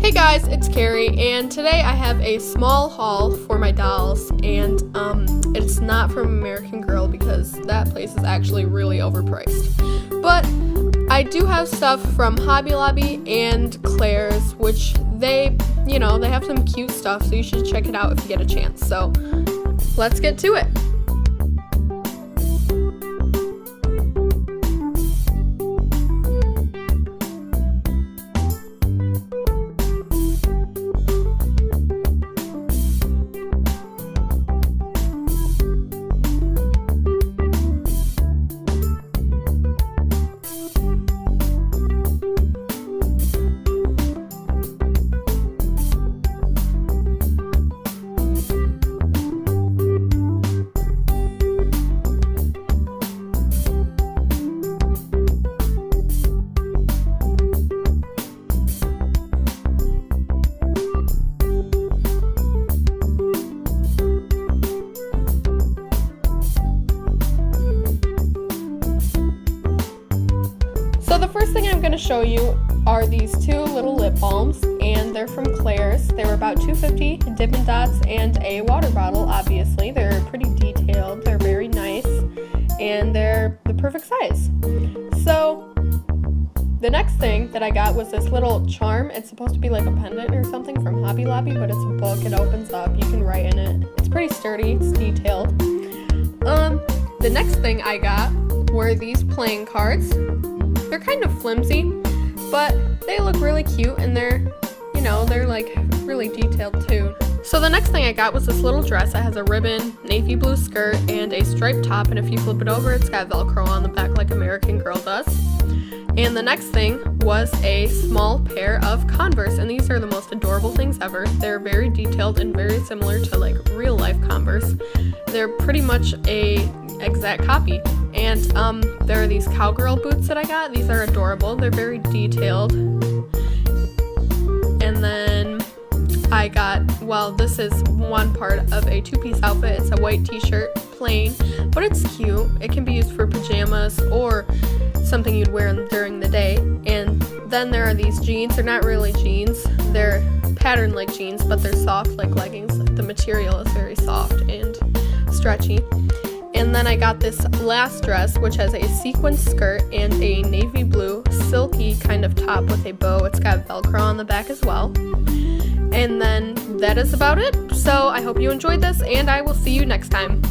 Hey guys, it's Carrie, and today I have a small haul for my dolls, and it's not from American Girl because that place is actually really overpriced. But I do have stuff from Hobby Lobby and Claire's, which they have some cute stuff, so you should check it out if you get a chance. So let's get to it. So the first thing I'm going to show you are these two little lip balms, and they're from Claire's. They were about $2.50, Dippin' Dots, and a water bottle, obviously. They're pretty detailed, they're very nice, and they're the perfect size. So the next thing that I got was this little charm. It's supposed to be like a pendant or something from Hobby Lobby, but it's a book. It opens up, you can write in it. It's pretty sturdy, it's detailed. The next thing I got were these playing cards. They're kind of flimsy, but they look really cute, and they're like really detailed too. So the next thing I got was this little dress that has a ribbon, navy blue skirt, and a striped top, and if you flip it over, it's got Velcro on the back like American Girl does. And the next thing was a small pair of Converse, and these are the most adorable things ever. They're very detailed and very similar to like real life Converse. They're pretty much a exact copy. And there are these cowgirl boots that I got. These are adorable. They're very detailed. And then I got, well, this is one part of a two-piece outfit. It's a white t-shirt, plain, but it's cute. It can be used for pajamas or something you'd wear during the day. And then there are these jeans. They're not really jeans. They're patterned like jeans, but they're soft like leggings. The material is very soft and stretchy. And then I got this last dress, which has a sequin skirt and a navy blue silky kind of top with a bow. It's got Velcro on the back as well. And then that is about it. So I hope you enjoyed this, and I will see you next time.